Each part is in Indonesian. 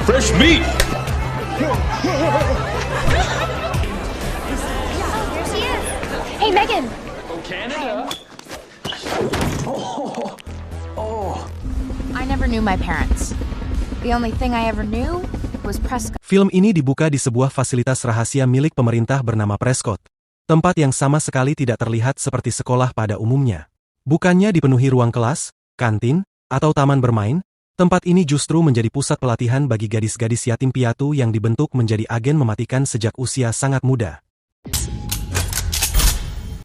Fresh meat. There she is. Hey, Megan. Canada. I never knew my parents. The only thing I ever knew was Prescott. Film ini dibuka di sebuah fasilitas rahasia milik pemerintah bernama Prescott. Tempat yang sama sekali tidak terlihat seperti sekolah pada umumnya. Bukannya dipenuhi ruang kelas, kantin, atau taman bermain, tempat ini justru menjadi pusat pelatihan bagi gadis-gadis yatim piatu yang dibentuk menjadi agen mematikan sejak usia sangat muda.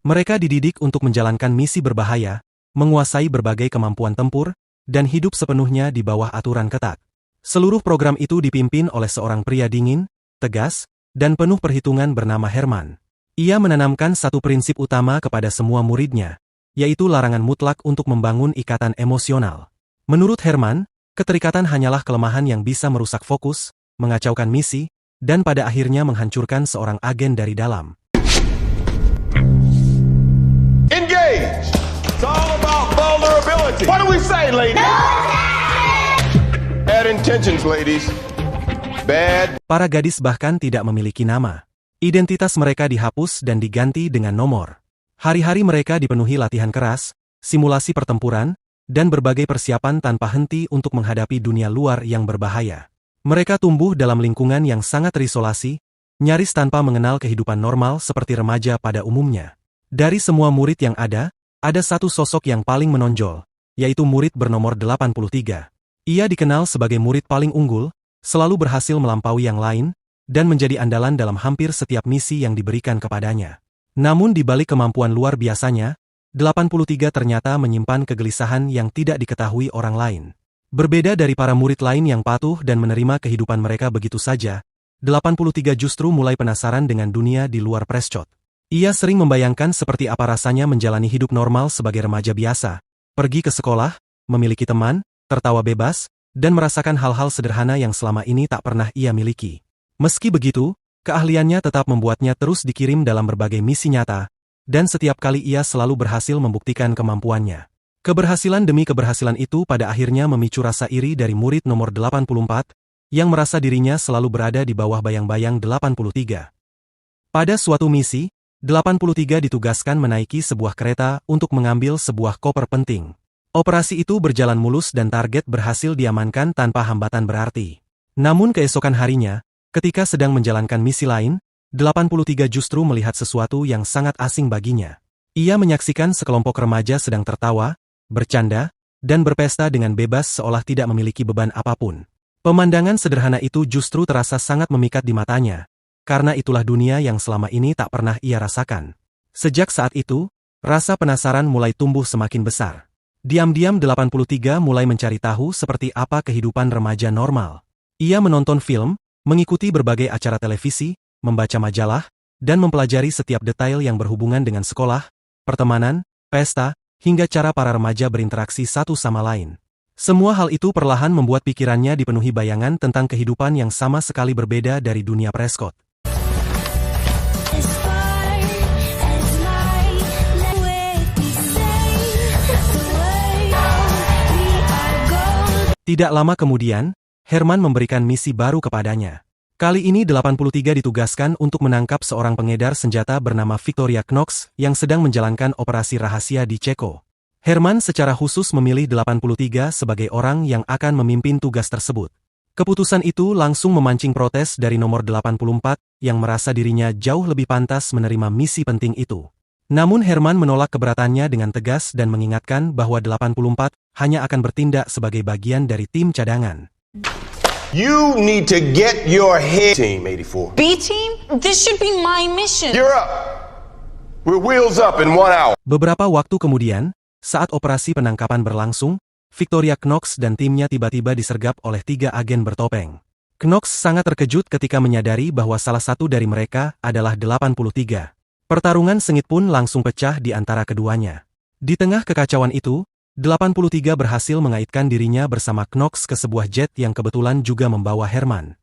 Mereka dididik untuk menjalankan misi berbahaya, menguasai berbagai kemampuan tempur, dan hidup sepenuhnya di bawah aturan ketat. Seluruh program itu dipimpin oleh seorang pria dingin, tegas, dan penuh perhitungan bernama Herman. Ia menanamkan satu prinsip utama kepada semua muridnya, yaitu larangan mutlak untuk membangun ikatan emosional. Menurut Herman, keterikatan hanyalah kelemahan yang bisa merusak fokus, mengacaukan misi, dan pada akhirnya menghancurkan seorang agen dari dalam. Engage! It's all about vulnerability. What do we say, ladies? Bad intentions, ladies. Bad. Para gadis bahkan tidak memiliki nama. Identitas mereka dihapus dan diganti dengan nomor. Hari-hari mereka dipenuhi latihan keras, simulasi pertempuran, dan berbagai persiapan tanpa henti untuk menghadapi dunia luar yang berbahaya. Mereka tumbuh dalam lingkungan yang sangat terisolasi, nyaris tanpa mengenal kehidupan normal seperti remaja pada umumnya. Dari semua murid yang ada satu sosok yang paling menonjol, yaitu murid bernomor 83. Ia dikenal sebagai murid paling unggul, selalu berhasil melampaui yang lain, dan menjadi andalan dalam hampir setiap misi yang diberikan kepadanya. Namun di balik kemampuan luar biasanya, 83 ternyata menyimpan kegelisahan yang tidak diketahui orang lain. Berbeda dari para murid lain yang patuh dan menerima kehidupan mereka begitu saja, 83 justru mulai penasaran dengan dunia di luar Prescott. Ia sering membayangkan seperti apa rasanya menjalani hidup normal sebagai remaja biasa, pergi ke sekolah, memiliki teman, tertawa bebas, dan merasakan hal-hal sederhana yang selama ini tak pernah ia miliki. Meski begitu, keahliannya tetap membuatnya terus dikirim dalam berbagai misi nyata, dan setiap kali ia selalu berhasil membuktikan kemampuannya. Keberhasilan demi keberhasilan itu pada akhirnya memicu rasa iri dari murid nomor 84, yang merasa dirinya selalu berada di bawah bayang-bayang 83. Pada suatu misi, 83 ditugaskan menaiki sebuah kereta untuk mengambil sebuah koper penting. Operasi itu berjalan mulus dan target berhasil diamankan tanpa hambatan berarti. Namun keesokan harinya, ketika sedang menjalankan misi lain, 83 justru melihat sesuatu yang sangat asing baginya. Ia menyaksikan sekelompok remaja sedang tertawa, bercanda, dan berpesta dengan bebas seolah tidak memiliki beban apapun. Pemandangan sederhana itu justru terasa sangat memikat di matanya, karena itulah dunia yang selama ini tak pernah ia rasakan. Sejak saat itu, rasa penasaran mulai tumbuh semakin besar. Diam-diam 83 mulai mencari tahu seperti apa kehidupan remaja normal. Ia menonton film, mengikuti berbagai acara televisi, membaca majalah, dan mempelajari setiap detail yang berhubungan dengan sekolah, pertemanan, pesta, hingga cara para remaja berinteraksi satu sama lain. Semua hal itu perlahan membuat pikirannya dipenuhi bayangan tentang kehidupan yang sama sekali berbeda dari dunia Prescott. Tidak lama kemudian, Herman memberikan misi baru kepadanya. Kali ini 83 ditugaskan untuk menangkap seorang pengedar senjata bernama Victoria Knox yang sedang menjalankan operasi rahasia di Ceko. Herman secara khusus memilih 83 sebagai orang yang akan memimpin tugas tersebut. Keputusan itu langsung memancing protes dari nomor 84 yang merasa dirinya jauh lebih pantas menerima misi penting itu. Namun Herman menolak keberatannya dengan tegas dan mengingatkan bahwa 84 hanya akan bertindak sebagai bagian dari tim cadangan. You need to get your head team, 84. B team? This should be my mission. You're up. We're wheels up in 1 hour. Beberapa waktu kemudian, saat operasi penangkapan berlangsung, Victoria Knox dan timnya tiba-tiba disergap oleh 3 agen bertopeng. Knox sangat terkejut ketika menyadari bahwa salah satu dari mereka adalah 83. Pertarungan sengit pun langsung pecah di antara keduanya. Di tengah kekacauan itu, 83 berhasil mengaitkan dirinya bersama Knox ke sebuah jet yang kebetulan juga membawa Herman.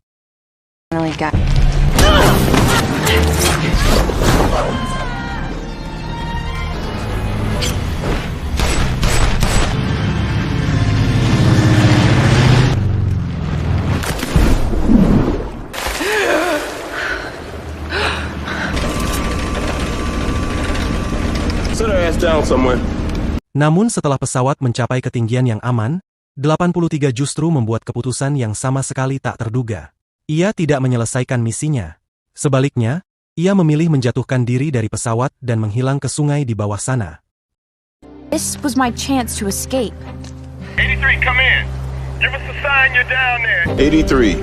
somewhere. Namun setelah pesawat mencapai ketinggian yang aman, 83 justru membuat keputusan yang sama sekali tak terduga. Ia tidak menyelesaikan misinya. Sebaliknya, ia memilih menjatuhkan diri dari pesawat dan menghilang ke sungai di bawah sana. This was my chance to escape. 83, come in. Give us a sign you're down there. 83.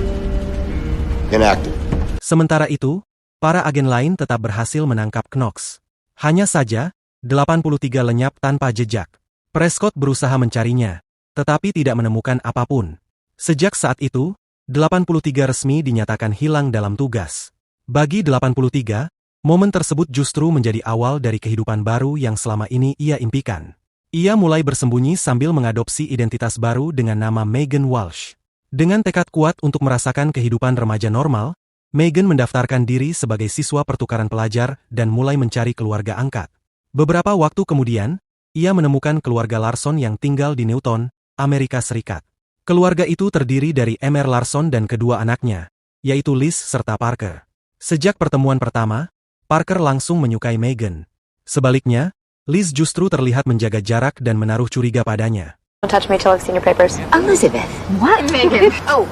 Inactive. Sementara itu, para agen lain tetap berhasil menangkap Knox. Hanya saja, 83 lenyap tanpa jejak. Prescott berusaha mencarinya, tetapi tidak menemukan apapun. Sejak saat itu, 83 resmi dinyatakan hilang dalam tugas. Bagi 83, momen tersebut justru menjadi awal dari kehidupan baru yang selama ini ia impikan. Ia mulai bersembunyi sambil mengadopsi identitas baru dengan nama Megan Walsh. Dengan tekad kuat untuk merasakan kehidupan remaja normal, Megan mendaftarkan diri sebagai siswa pertukaran pelajar dan mulai mencari keluarga angkat. Beberapa waktu kemudian, ia menemukan keluarga Larson yang tinggal di Newton, Amerika Serikat. Keluarga itu terdiri dari Mr. Larson dan kedua anaknya, yaitu Liz serta Parker. Sejak pertemuan pertama, Parker langsung menyukai Megan. Sebaliknya, Liz justru terlihat menjaga jarak dan menaruh curiga padanya. Don't touch me till I've seen your papers. Elizabeth, what? Megan. Oh.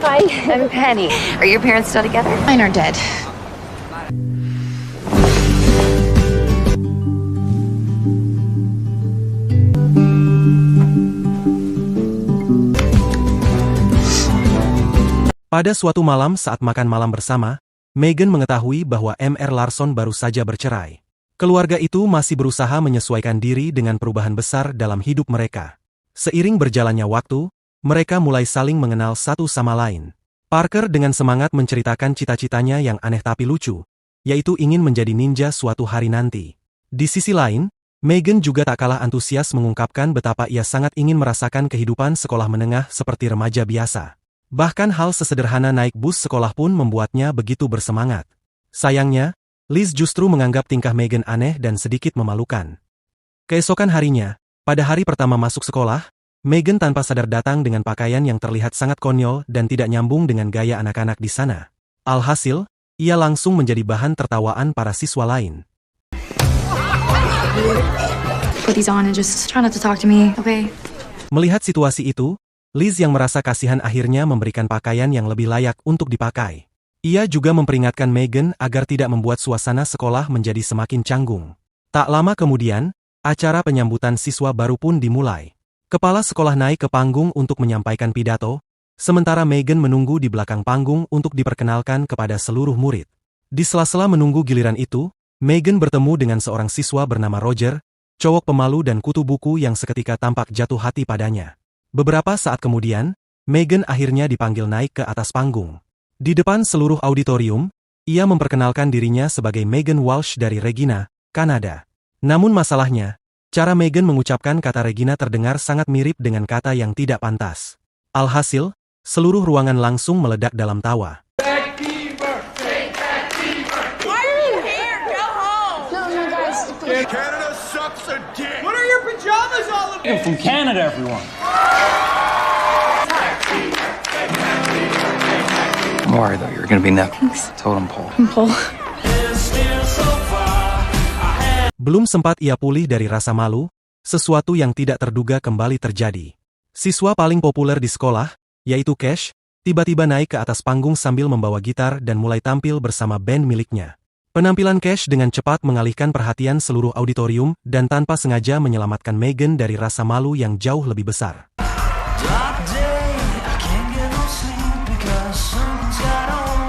Hi, I'm Penny. Are your parents still together? Mine are dead. Pada suatu malam saat makan malam bersama, Megan mengetahui bahwa Mr. Larson baru saja bercerai. Keluarga itu masih berusaha menyesuaikan diri dengan perubahan besar dalam hidup mereka. Seiring berjalannya waktu, mereka mulai saling mengenal satu sama lain. Parker dengan semangat menceritakan cita-citanya yang aneh tapi lucu, yaitu ingin menjadi ninja suatu hari nanti. Di sisi lain, Megan juga tak kalah antusias mengungkapkan betapa ia sangat ingin merasakan kehidupan sekolah menengah seperti remaja biasa. Bahkan hal sesederhana naik bus sekolah pun membuatnya begitu bersemangat. Sayangnya, Liz justru menganggap tingkah Megan aneh dan sedikit memalukan. Keesokan harinya, pada hari pertama masuk sekolah, Megan tanpa sadar datang dengan pakaian yang terlihat sangat konyol dan tidak nyambung dengan gaya anak-anak di sana. Alhasil, ia langsung menjadi bahan tertawaan para siswa lain. Put these on and just try not to talk to me, okay? Melihat situasi itu, Liz yang merasa kasihan akhirnya memberikan pakaian yang lebih layak untuk dipakai. Ia juga memperingatkan Megan agar tidak membuat suasana sekolah menjadi semakin canggung. Tak lama kemudian, acara penyambutan siswa baru pun dimulai. Kepala sekolah naik ke panggung untuk menyampaikan pidato, sementara Megan menunggu di belakang panggung untuk diperkenalkan kepada seluruh murid. Di sela-sela menunggu giliran itu, Megan bertemu dengan seorang siswa bernama Roger, cowok pemalu dan kutu buku yang seketika tampak jatuh hati padanya. Beberapa saat kemudian, Megan akhirnya dipanggil naik ke atas panggung. Di depan seluruh auditorium, ia memperkenalkan dirinya sebagai Megan Walsh dari Regina, Kanada. Namun masalahnya, cara Megan mengucapkan kata Regina terdengar sangat mirip dengan kata yang tidak pantas. Alhasil, seluruh ruangan langsung meledak dalam tawa. Canada sucks a dick. What are your pajamas all about? I'm from Canada, everyone. Don't worry, though. You're going to be next. Totem pole. Belum sempat ia pulih dari rasa malu, sesuatu yang tidak terduga kembali terjadi. Siswa paling populer di sekolah, yaitu Cash, tiba-tiba naik ke atas panggung sambil membawa gitar dan mulai tampil bersama band miliknya. Penampilan Cash dengan cepat mengalihkan perhatian seluruh auditorium dan tanpa sengaja menyelamatkan Megan dari rasa malu yang jauh lebih besar.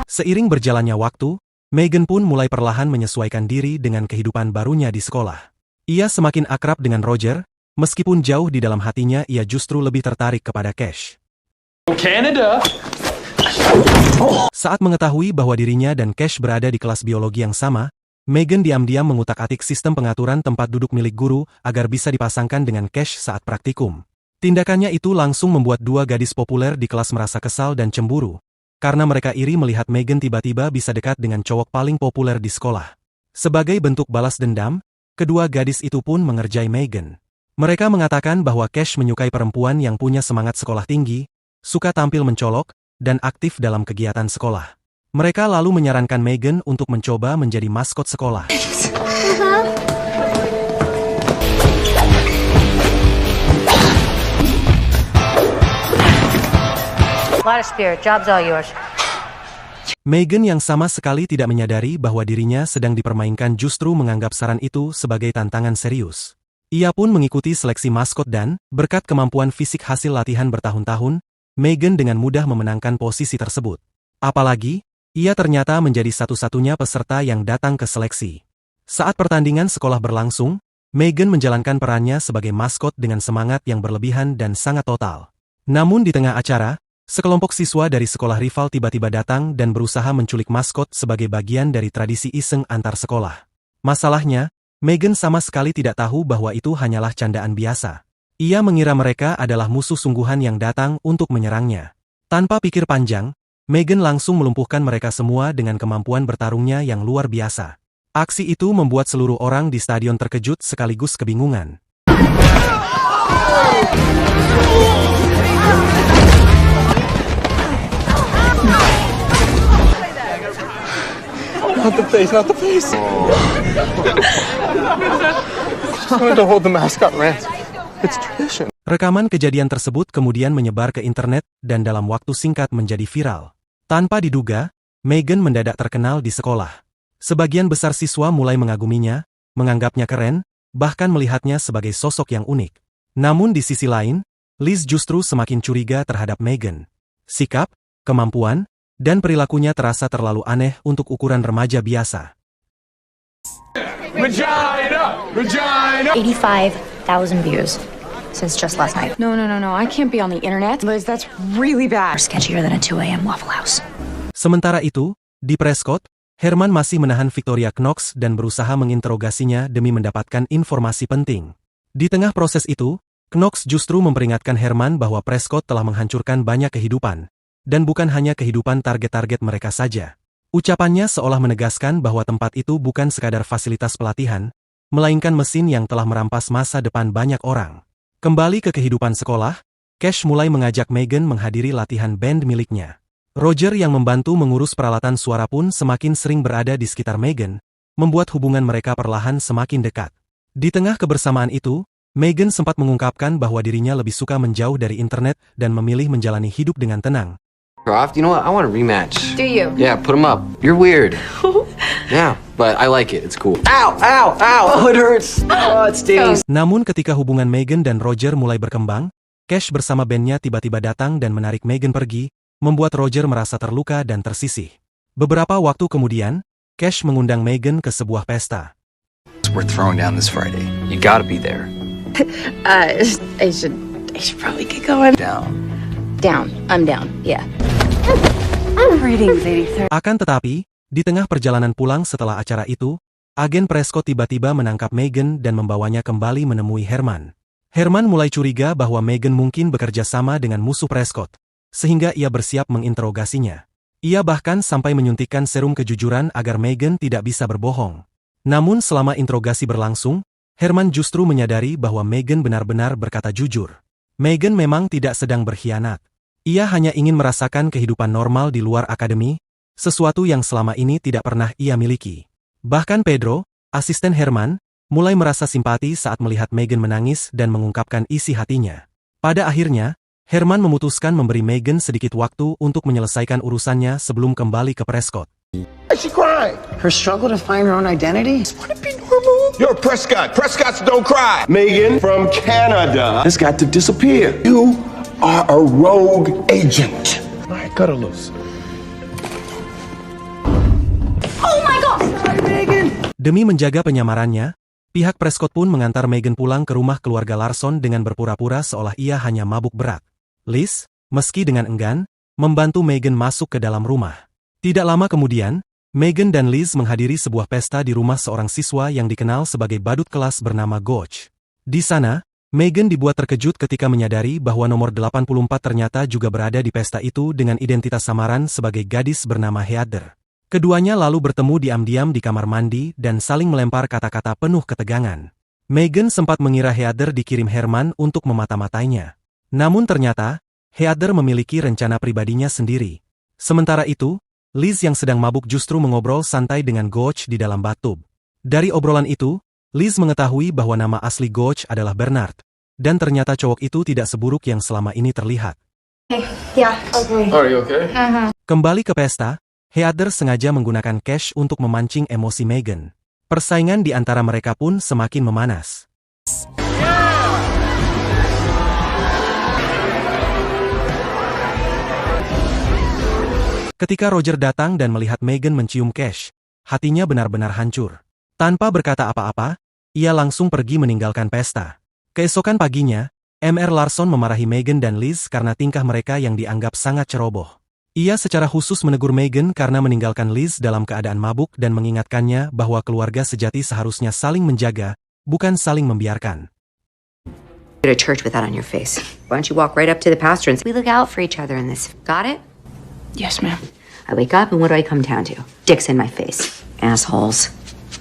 Seiring berjalannya waktu, Megan pun mulai perlahan menyesuaikan diri dengan kehidupan barunya di sekolah. Ia semakin akrab dengan Roger, meskipun jauh di dalam hatinya ia justru lebih tertarik kepada Cash. Canada! Saat mengetahui bahwa dirinya dan Cash berada di kelas biologi yang sama, Megan diam-diam mengutak-atik sistem pengaturan tempat duduk milik guru agar bisa dipasangkan dengan Cash saat praktikum. Tindakannya itu langsung membuat dua gadis populer di kelas merasa kesal dan cemburu, karena mereka iri melihat Megan tiba-tiba bisa dekat dengan cowok paling populer di sekolah. Sebagai bentuk balas dendam, kedua gadis itu pun mengerjai Megan. Mereka mengatakan bahwa Cash menyukai perempuan yang punya semangat sekolah tinggi, suka tampil mencolok, dan aktif dalam kegiatan sekolah. Mereka lalu menyarankan Megan untuk mencoba menjadi maskot sekolah. Lot of spirit. Job's all yours. Megan yang sama sekali tidak menyadari bahwa dirinya sedang dipermainkan justru menganggap saran itu sebagai tantangan serius. Ia pun mengikuti seleksi maskot dan, berkat kemampuan fisik hasil latihan bertahun-tahun, Megan dengan mudah memenangkan posisi tersebut. Apalagi, ia ternyata menjadi satu-satunya peserta yang datang ke seleksi. Saat pertandingan sekolah berlangsung, Megan menjalankan perannya sebagai maskot dengan semangat yang berlebihan dan sangat total. Namun di tengah acara, sekelompok siswa dari sekolah rival tiba-tiba datang dan berusaha menculik maskot sebagai bagian dari tradisi iseng antar sekolah. Masalahnya, Megan sama sekali tidak tahu bahwa itu hanyalah candaan biasa. Ia mengira mereka adalah musuh sungguhan yang datang untuk menyerangnya. Tanpa pikir panjang, Megan langsung melumpuhkan mereka semua dengan kemampuan bertarungnya yang luar biasa. Aksi itu membuat seluruh orang di stadion terkejut sekaligus kebingungan. Not the face, not the face. Just wanted to hold the mascot ransom. It's tradition. Rekaman kejadian tersebut kemudian menyebar ke internet dan dalam waktu singkat menjadi viral. Tanpa diduga, Megan mendadak terkenal di sekolah. Sebagian besar siswa mulai mengaguminya, menganggapnya keren, bahkan melihatnya sebagai sosok yang unik. Namun di sisi lain, Liz justru semakin curiga terhadap Megan. Sikap, kemampuan, dan perilakunya terasa terlalu aneh untuk ukuran remaja biasa. Regina! Regina! 85,000 views since just last night. No, I can't be on the internet. Liz, that's really bad. Sketchier than a 2 a.m. Waffle House. Sementara itu, di Prescott, Herman masih menahan Victoria Knox dan berusaha menginterogasinya demi mendapatkan informasi penting. Di tengah proses itu, Knox justru memperingatkan Herman bahwa Prescott telah menghancurkan banyak kehidupan. Dan bukan hanya kehidupan target-target mereka saja. Ucapannya seolah menegaskan bahwa tempat itu bukan sekadar fasilitas pelatihan, melainkan mesin yang telah merampas masa depan banyak orang. Kembali ke kehidupan sekolah, Cash mulai mengajak Megan menghadiri latihan band miliknya. Roger yang membantu mengurus peralatan suara pun semakin sering berada di sekitar Megan, membuat hubungan mereka perlahan semakin dekat. Di tengah kebersamaan itu, Megan sempat mengungkapkan bahwa dirinya lebih suka menjauh dari internet dan memilih menjalani hidup dengan tenang. You know what? I want a rematch. Do you? Yeah, put him up. You're weird. Yeah, but I like it. It's cool. Ow! Ow! Ow! Oh, it hurts. Oh, it stings. Namun ketika hubungan Megan dan Roger mulai berkembang, Cash bersama bandnya tiba-tiba datang dan menarik Megan pergi, membuat Roger merasa terluka dan tersisih. Beberapa waktu kemudian, Cash mengundang Megan ke sebuah pesta. We're throwing down this Friday. You gotta be there. I should probably get going. Down. I'm down. Yeah. Akan tetapi, di tengah perjalanan pulang setelah acara itu, agen Prescott tiba-tiba menangkap Megan dan membawanya kembali menemui Herman. Herman mulai curiga bahwa Megan mungkin bekerja sama dengan musuh Prescott, sehingga ia bersiap menginterogasinya. Ia bahkan sampai menyuntikkan serum kejujuran agar Megan tidak bisa berbohong. Namun selama interogasi berlangsung, Herman justru menyadari bahwa Megan benar-benar berkata jujur. Megan memang tidak sedang berkhianat. Ia hanya ingin merasakan kehidupan normal di luar akademi, sesuatu yang selama ini tidak pernah ia miliki. Bahkan Pedro, asisten Herman, mulai merasa simpati saat melihat Megan menangis dan mengungkapkan isi hatinya. Pada akhirnya, Herman memutuskan memberi Megan sedikit waktu untuk menyelesaikan urusannya sebelum kembali ke Prescott. Why is she crying? Her struggle to find her own identity? Would it be normal? You're Prescott. Prescotts don't cry. Megan from Canada has got to disappear. You are a rogue agent. All right, cut her loose. Oh my God! Demi menjaga penyamarannya, pihak Prescott pun mengantar Megan pulang ke rumah keluarga Larson dengan berpura-pura seolah ia hanya mabuk berat. Liz, meski dengan enggan, membantu Megan masuk ke dalam rumah. Tidak lama kemudian, Megan dan Liz menghadiri sebuah pesta di rumah seorang siswa yang dikenal sebagai badut kelas bernama Gotch. Di sana, Megan dibuat terkejut ketika menyadari bahwa nomor 84 ternyata juga berada di pesta itu dengan identitas samaran sebagai gadis bernama Heather. Keduanya lalu bertemu diam-diam di kamar mandi dan saling melempar kata-kata penuh ketegangan. Megan sempat mengira Heather dikirim Herman untuk memata-matainya. Namun ternyata, Heather memiliki rencana pribadinya sendiri. Sementara itu, Liz yang sedang mabuk justru mengobrol santai dengan Gotch di dalam bathtub. Dari obrolan itu, Liz mengetahui bahwa nama asli Gotch adalah Bernard. Dan ternyata cowok itu tidak seburuk yang selama ini terlihat. Yeah, okay. Are you okay? Kembali ke pesta, Heather sengaja menggunakan Cash untuk memancing emosi Megan. Persaingan di antara mereka pun semakin memanas. Ketika Roger datang dan melihat Megan mencium Cash, hatinya benar-benar hancur. Tanpa berkata apa-apa, ia langsung pergi meninggalkan pesta. Keesokan paginya, Mr. Larson memarahi Megan dan Liz karena tingkah mereka yang dianggap sangat ceroboh. Ia secara khusus menegur Megan karena meninggalkan Liz dalam keadaan mabuk dan mengingatkannya bahwa keluarga sejati seharusnya saling menjaga, bukan saling membiarkan. Go to church with that on your face. Why don't you walk right up to the pastor and say, we look out for each other in this. Got it? Yes, ma'am. I wake up and what do I come down to? Dicks in my face. Assholes.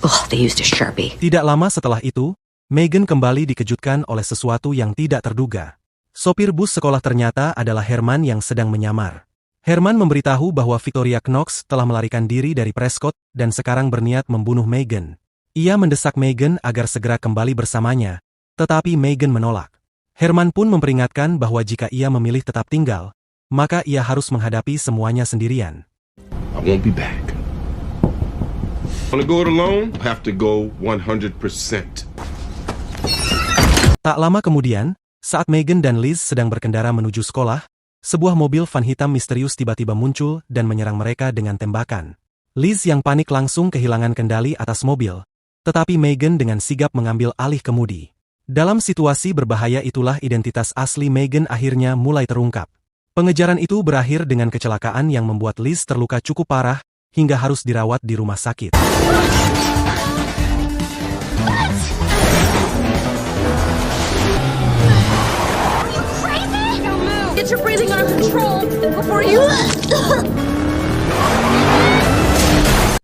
Ugh, they used a Sharpie. Tidak lama setelah itu, Megan kembali dikejutkan oleh sesuatu yang tidak terduga. Sopir bus sekolah ternyata adalah Herman yang sedang menyamar. Herman memberitahu bahwa Victoria Knox telah melarikan diri dari Prescott dan sekarang berniat membunuh Megan. Ia mendesak Megan agar segera kembali bersamanya, tetapi Megan menolak. Herman pun memperingatkan bahwa jika ia memilih tetap tinggal, maka ia harus menghadapi semuanya sendirian. I won't be back. Wanna go it alone? Have to go 100%. Tak lama kemudian, saat Megan dan Liz sedang berkendara menuju sekolah, sebuah mobil van hitam misterius tiba-tiba muncul dan menyerang mereka dengan tembakan. Liz yang panik langsung kehilangan kendali atas mobil, tetapi Megan dengan sigap mengambil alih kemudi. Dalam situasi berbahaya itulah identitas asli Megan akhirnya mulai terungkap. Pengejaran itu berakhir dengan kecelakaan yang membuat Liz terluka cukup parah hingga harus dirawat di rumah sakit. Get your breathing under control before you...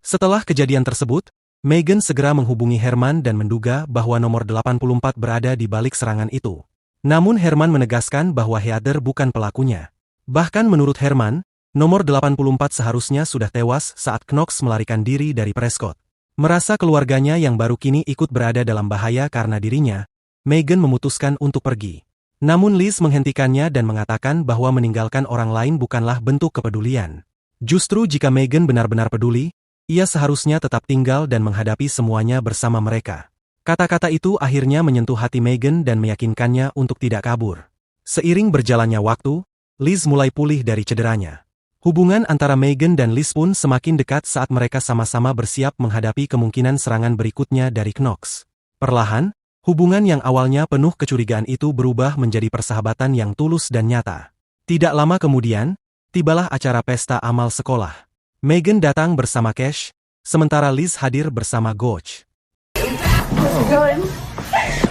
Setelah kejadian tersebut, Megan segera menghubungi Herman dan menduga bahwa nomor 84 berada di balik serangan itu. Namun Herman menegaskan bahwa Heather bukan pelakunya. Bahkan menurut Herman, nomor 84 seharusnya sudah tewas saat Knox melarikan diri dari Prescott. Merasa keluarganya yang baru kini ikut berada dalam bahaya karena dirinya, Megan memutuskan untuk pergi. Namun Liz menghentikannya dan mengatakan bahwa meninggalkan orang lain bukanlah bentuk kepedulian. Justru jika Megan benar-benar peduli, ia seharusnya tetap tinggal dan menghadapi semuanya bersama mereka. Kata-kata itu akhirnya menyentuh hati Megan dan meyakinkannya untuk tidak kabur. Seiring berjalannya waktu, Liz mulai pulih dari cederanya. Hubungan antara Megan dan Liz pun semakin dekat saat mereka sama-sama bersiap menghadapi kemungkinan serangan berikutnya dari Knox. Perlahan, hubungan yang awalnya penuh kecurigaan itu berubah menjadi persahabatan yang tulus dan nyata. Tidak lama kemudian, tibalah acara pesta amal sekolah. Megan datang bersama Cash, sementara Liz hadir bersama Gotch.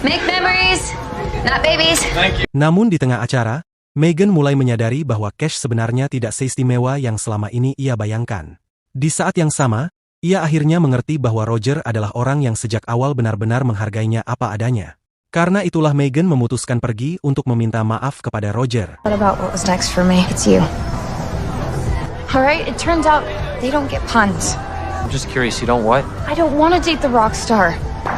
Make memories, not babies. Namun di tengah acara, Megan mulai menyadari bahwa Cash sebenarnya tidak seistimewa yang selama ini ia bayangkan. Di saat yang sama, ia akhirnya mengerti bahwa Roger adalah orang yang sejak awal benar-benar menghargainya apa adanya. Karena itulah Megan memutuskan pergi untuk meminta maaf kepada Roger. What about what was next for me? It's you. Alright, it turns out they don't get puns. I'm just curious, you don't what? I don't want to date the rock star.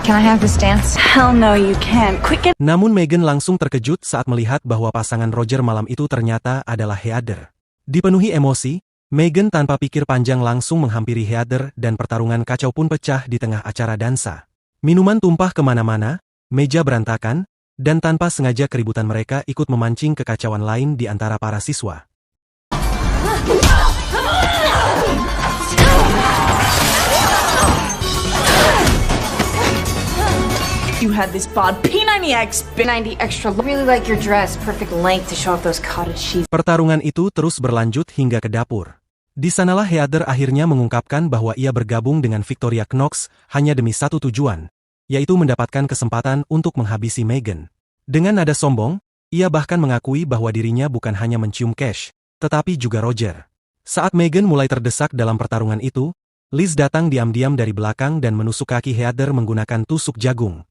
Can I have this dance? Hell no, you can't. Quick, get... Namun Megan langsung terkejut saat melihat bahwa pasangan Roger malam itu ternyata adalah Heather. Dipenuhi emosi, Megan tanpa pikir panjang langsung menghampiri Heather dan pertarungan kacau pun pecah di tengah acara dansa. Minuman tumpah kemana-mana, meja berantakan, dan tanpa sengaja keributan mereka ikut memancing kekacauan lain di antara para siswa. You had this bod P90X, P90 extra. Really like your dress, perfect length to show off those cottage cheese. Pertarungan itu terus berlanjut hingga ke dapur. Di sanalah Heather akhirnya mengungkapkan bahwa ia bergabung dengan Victoria Knox hanya demi satu tujuan, yaitu mendapatkan kesempatan untuk menghabisi Megan. Dengan nada sombong, ia bahkan mengakui bahwa dirinya bukan hanya mencium Cash, tetapi juga Roger. Saat Megan mulai terdesak dalam pertarungan itu, Liz datang diam-diam dari belakang dan menusuk kaki Heather menggunakan tusuk jagung.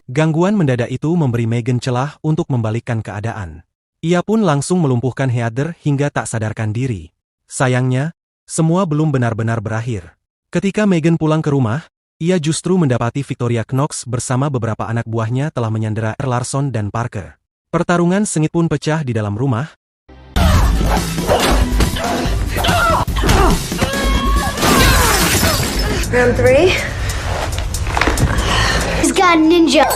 Gangguan mendadak itu memberi Megan celah untuk membalikkan keadaan. Ia pun langsung melumpuhkan Heather hingga tak sadarkan diri. Sayangnya, semua belum benar-benar berakhir. Ketika Megan pulang ke rumah, ia justru mendapati Victoria Knox bersama beberapa anak buahnya telah menyandera Larson dan Parker. Pertarungan sengit pun pecah di dalam rumah. Round 3. He's got a ninja.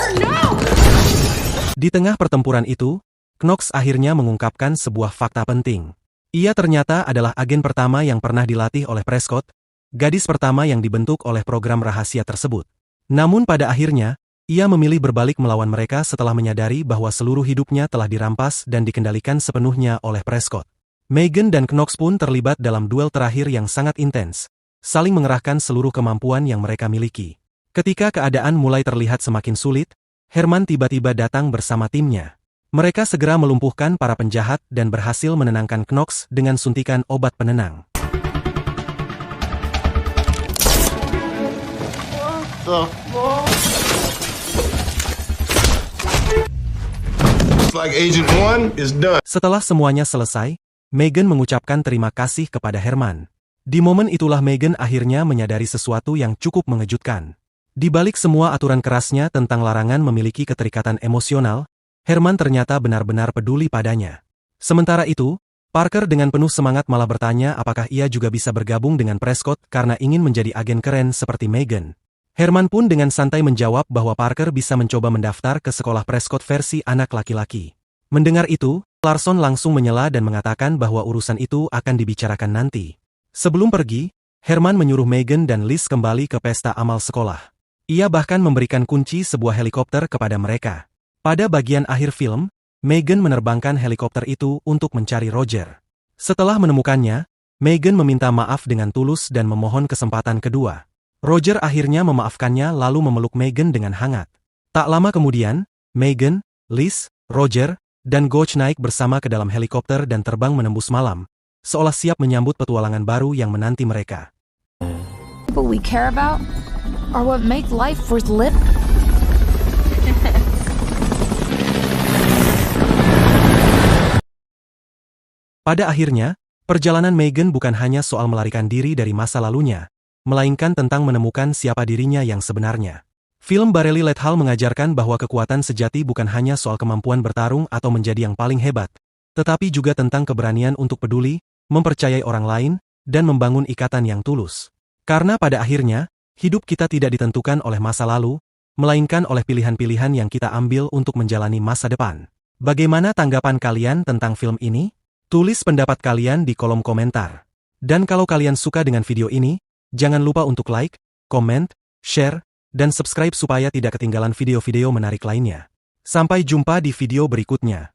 Di tengah pertempuran itu, Knox akhirnya mengungkapkan sebuah fakta penting. Ia ternyata adalah agen pertama yang pernah dilatih oleh Prescott, gadis pertama yang dibentuk oleh program rahasia tersebut. Namun pada akhirnya, ia memilih berbalik melawan mereka setelah menyadari bahwa seluruh hidupnya telah dirampas dan dikendalikan sepenuhnya oleh Prescott. Megan dan Knox pun terlibat dalam duel terakhir yang sangat intens, saling mengerahkan seluruh kemampuan yang mereka miliki. Ketika keadaan mulai terlihat semakin sulit, Herman tiba-tiba datang bersama timnya. Mereka segera melumpuhkan para penjahat dan berhasil menenangkan Knox dengan suntikan obat penenang. Like Agent 1 is done. Setelah semuanya selesai, Megan mengucapkan terima kasih kepada Herman. Di momen itulah Megan akhirnya menyadari sesuatu yang cukup mengejutkan. Di balik semua aturan kerasnya tentang larangan memiliki keterikatan emosional, Herman ternyata benar-benar peduli padanya. Sementara itu, Parker dengan penuh semangat malah bertanya apakah ia juga bisa bergabung dengan Prescott karena ingin menjadi agen keren seperti Megan. Herman pun dengan santai menjawab bahwa Parker bisa mencoba mendaftar ke sekolah Prescott versi anak laki-laki. Mendengar itu, Larson langsung menyela dan mengatakan bahwa urusan itu akan dibicarakan nanti. Sebelum pergi, Herman menyuruh Megan dan Liz kembali ke pesta amal sekolah. Ia bahkan memberikan kunci sebuah helikopter kepada mereka. Pada bagian akhir film, Megan menerbangkan helikopter itu untuk mencari Roger. Setelah menemukannya, Megan meminta maaf dengan tulus dan memohon kesempatan kedua. Roger akhirnya memaafkannya lalu memeluk Megan dengan hangat. Tak lama kemudian, Megan, Liz, Roger, dan Gotch naik bersama ke dalam helikopter dan terbang menembus malam, seolah siap menyambut petualangan baru yang menanti mereka. What we care about are what make life worth living. Pada akhirnya, perjalanan Megan bukan hanya soal melarikan diri dari masa lalunya, melainkan tentang menemukan siapa dirinya yang sebenarnya. Film Barely Let Hal mengajarkan bahwa kekuatan sejati bukan hanya soal kemampuan bertarung atau menjadi yang paling hebat, tetapi juga tentang keberanian untuk peduli, mempercayai orang lain, dan membangun ikatan yang tulus. Karena pada akhirnya, hidup kita tidak ditentukan oleh masa lalu, melainkan oleh pilihan-pilihan yang kita ambil untuk menjalani masa depan. Bagaimana tanggapan kalian tentang film ini? Tulis pendapat kalian di kolom komentar. Dan kalau kalian suka dengan video ini, jangan lupa untuk like, komen, share, dan subscribe supaya tidak ketinggalan video-video menarik lainnya. Sampai jumpa di video berikutnya.